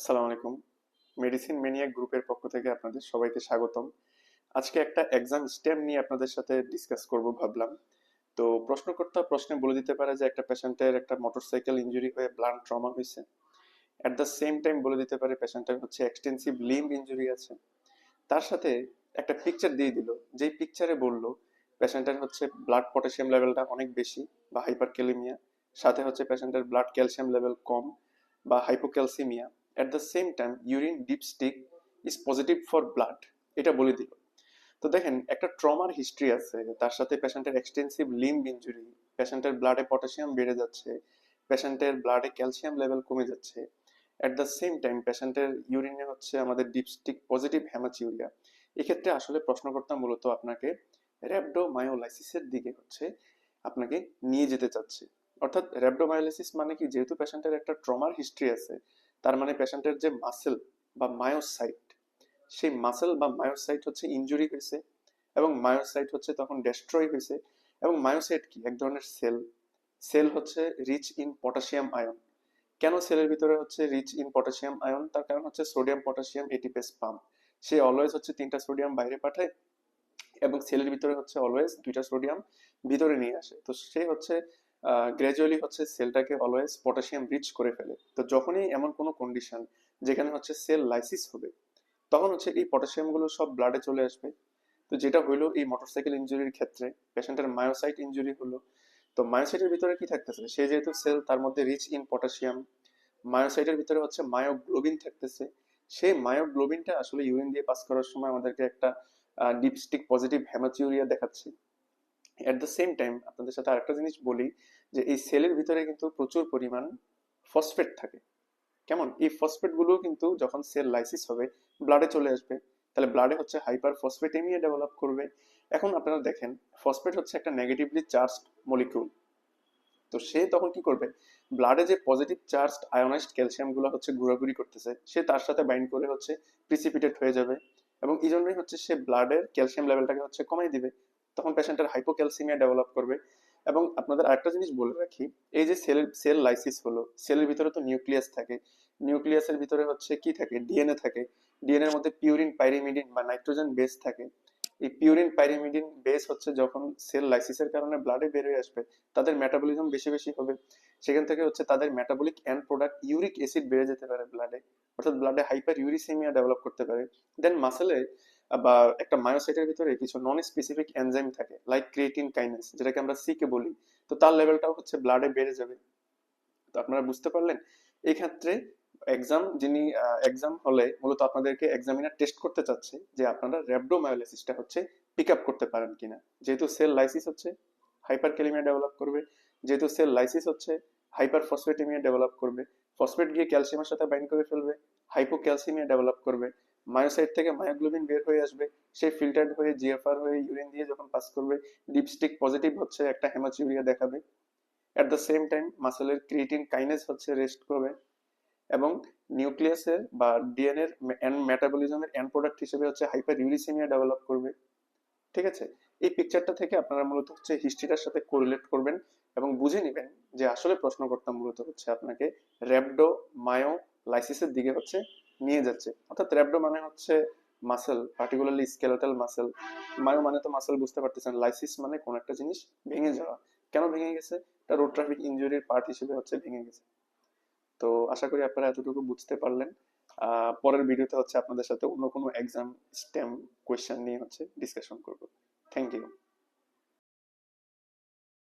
আসসালামু আলাইকুম। Medicine maniac গ্রুপের পক্ষ থেকে আপনাদের সবাইকে স্বাগতম। আজকে একটা এক্সাম স্টেম নিয়ে আপনাদের সাথে ডিসকাস করব ভাবলাম। তো প্রশ্নকর্তা প্রশ্নে বলে দিতে পারে যে একটা পেশেন্টের একটা মোটরসাইকেল ইনজুরি হয়ে ব্লান্ট ট্রমা হয়েছে। এট দ্য সেম টাইম বলে দিতে পারে পেশেন্টের হচ্ছে এক্সটেন্সিভ লিম্ব ইনজুরি আছে। তার সাথে একটা পিকচার দিয়ে দিল, যেই পিকচারে বলল পেশেন্টের হচ্ছে ব্লাড পটাশিয়াম লেভেলটা অনেক বেশি বা হাইপারক্যালেমিয়া, সাথে হচ্ছে পেশেন্টের ব্লাড ক্যালসিয়াম লেভেল কম বা hypocalcaemia. At the same time urine dipstick is positive for blood, এটা বলে দিল। তো দেখেন, একটা ট্রমার হিস্ট্রি আছে, তার সাথে পেশেন্টের এক্সটেন্সিভ লিম্ব ইনজুরি, পেশেন্টের ব্লাডে পটাশিয়াম বেড়ে যাচ্ছে, পেশেন্টের ব্লাডে ক্যালসিয়াম লেভেল কমে যাচ্ছে। এট দ্য সেম টাইম পেশেন্টের ইউরিনে হচ্ছে আমাদের ডিপস্টিক পজিটিভ হ্যামাচিউরিয়া। এক্ষেত্রে আসলে প্রশ্নকর্তা মূলত আপনাকে র্যাবডোমায়োলাইসিসের দিকে হচ্ছে আপনাকে নিয়ে যেতে চাচ্ছে। অর্থাৎ র্যাবডোমায়োলাইসিস মানে কি, যেহেতু পেশেন্টের একটা ট্রমার হিস্ট্রি আছে, তার মানে পেশেন্টের যে মাসেল বা মায়োসাইট, সেই মাসেল বা মায়োসাইট হচ্ছে ইনজুরি হয়েছে, এবং মায়োসাইট হচ্ছে তখন ডেস্ট্রয় হয়েছে। এবং মায়োসাইট কি, এক ধরনের সেল। সেল হচ্ছে রিচ ইন পটাশিয়াম আয়ন। কেন সেলের ভিতরে হচ্ছে রিচ ইন পটাশিয়াম আয়ন? তার কারণ হচ্ছে সোডিয়াম পটাশিয়াম এটিপেস পাম্প। সে অলওয়েজ হচ্ছে তিনটা সোডিয়াম বাইরে পাঠায়, এবং সেলের ভিতরে হচ্ছে অলওয়েজ দুইটা সোডিয়াম ভিতরে নিয়ে আসে। তো সে হচ্ছে গ্র্যাজুয়ালি হচ্ছে সেলটাকে অলওয়েজ পটাশিয়াম রিচ করে ফেলে। তো যখনই এমন কোনো কন্ডিশন যেখানে হচ্ছে সেল লাইসিস হবে, তখন হচ্ছে এই পটাশিয়াম গুলো সব ব্লাডে চলে আসবে। তো যেটা হইলো এই মোটরসাইকেল ইনজুরির ক্ষেত্রে, পেশেন্টের মায়োসাইট ইনজুরি হলো। তো মায়োসাইটের ভিতরে কি থাকতেছে, সে যেহেতু সেল, তার মধ্যে রিচ ইন পটাশিয়াম। মায়োসাইটের ভিতরে হচ্ছে মায়োগ্লোবিন থাকতেছে। সেই মায়োগ্লোবিনটা আসলে ইউরিন দিয়ে পাস করার সময় আমাদেরকে একটা ডিপস্টিক পজিটিভ হ্যামাচিউরিয়া দেখাচ্ছে। এট দ্য সেম টাইম আপনাদের সাথে আরেকটা জিনিস বলি, যে এই সেলের ভিতরে কিন্তু প্রচুর পরিমাণ ফসফেট থাকে। কেমন, এই ফসফেট গুলো কিন্তু যখন সেল লাইসিস হবে ব্লাডে চলে আসবে, তাহলে ব্লাডে হচ্ছে হাইপার ফসফেটেমিয়া ডেভেলপ করবে। এখন আপনারা দেখেন, ফসফেট হচ্ছে একটা নেগেটিভলি চার্জড মলিকিউল। তো সে তখন কি করবে, ব্লাডে যে পজিটিভ চার্জড আয়োনাইজড ক্যালসিয়াম গুলো হচ্ছে ঘোরাঘুরি করতেছে, সে তার সাথে বাইন্ড করে হচ্ছে প্রিসিপিটেট হয়ে যাবে। এবং এই জন্যই হচ্ছে সে ব্লাডের ক্যালসিয়াম লেভেলটাকে হচ্ছে কমাই দিবে। তখন পেশেন্টের হাইপোক্যালসিমিয়া ডেভেলপ করবে। এবং আপনাদের আরেকটা জিনিস বলে রাখি, এই যে সেল লাইসিস হলো, সেলের ভিতরে তো নিউক্লিয়াস থাকে। নিউক্লিয়াসের ভিতরে হচ্ছে কি থাকে, ডিএনএ থাকে। ডিএনএ এর মধ্যে পিউরিন পাইরিমিডিন বা নাইট্রোজেন বেস থাকে। এই পিউরিন পাইরিমিডিন বেস হচ্ছে যখন সেল লাইসিসের কারণে ব্লাডে বের হয়ে আসবে, তাদের মেটাবলিজম বেশি বেশি হবে। সেখান থেকে হচ্ছে তাদের metabolic and product uric acid বেড়ে যেতে পারে ব্লাডে, অর্থাৎ ব্লাডে হাইপার ইউরিসেমিয়া ডেভেলপ করতে পারে। দেন মাসেলে বা একটা মায়োসাইটের ভিতরে কিছু নন স্পেসিফিক এনজাইম থাকে, লাইক ক্রিয়েটিন কাইনেস, যেটাকে আমরা সিকে বলি। তো তার লেভেলটাও হচ্ছে ব্লাডে বেড়ে যাবে। তো আপনারা বুঝতে পারলেন, এই ক্ষেত্রে এক্সাম হলে মূলত আপনাদেরকে এক্সামিনার টেস্ট করতে চাচ্ছে যে আপনারা র্যাবডোমায়োলাইসিসটা হচ্ছে পিক আপ করতে পারেন কিনা। যেহেতু সেল লাইসিস হচ্ছে হাইপার ক্যালিমিয়া ডেভেলপ করবে, যেহেতু সেল লাইসিস হচ্ছে হাইপার ফসফেটেমিয়া ডেভেলপ করবে, ফসফেট গিয়ে ক্যালসিয়ামের সাথে বাইন্ড করে ফেলবে, হাইপোক্যালসিমিয়া ডেভেলপ করবে, মায়োসাইট থেকে মায়োগ্লোবিন বের হয়ে আসবে, সেই ফিল্টার্ড হয়ে জিএফআর হয়ে ইউরিন দিয়ে যখন পাস করবে, ডিপস্টিক পজিটিভ হচ্ছে একটা হেমাচিউরিয়া দেখাবে। এট দ্য সেম টাইম মাসেলের ক্রিয়েটিন কাইনেজ হচ্ছে রেস্ট করবে, এবং নিউক্লিয়াসের বা ডিএনএ এর মেটাবলিজমের এন্ড প্রোডাক্ট হিসেবে হচ্ছে হাইপার ইউরিসেমিয়া ডেভেলপ করবে। ঠিক আছে, এই পিকচারটা থেকে আপনারা মূলত হচ্ছে হিস্ট্রিটার সাথে কোরিলেট করবেন এবং বুঝে নেবেন যে আসলে প্রশ্নকর্তা মূলত হচ্ছে আপনাকে র্যাবডো মায়ো লাইসিসের দিকে হচ্ছে নিয়ে যাচ্ছে। অর্থাৎ র্যাবডো মানে হচ্ছে muscle, particularly skeletal muscle. Myo মানে তো মাসেল, বুঝতে পারতেছেন। লাইসিস মানে কোন একটা জিনিস ভেঙে যাওয়া। কেন ভেঙে গেছে? এটা রোড ট্রাফিক ইনজুরির পার্ট হিসেবে হচ্ছে ভেঙে গেছে। তো আশা করি আপনারা এতটুকু বুঝতে পারলেন। পরের ভিডিওতে হচ্ছে আপনাদের সাথে অন্য কোনো এক্সাম স্টেম কোয়েশ্চেন নিয়ে হচ্ছে ডিসকাশন করব। Thank you.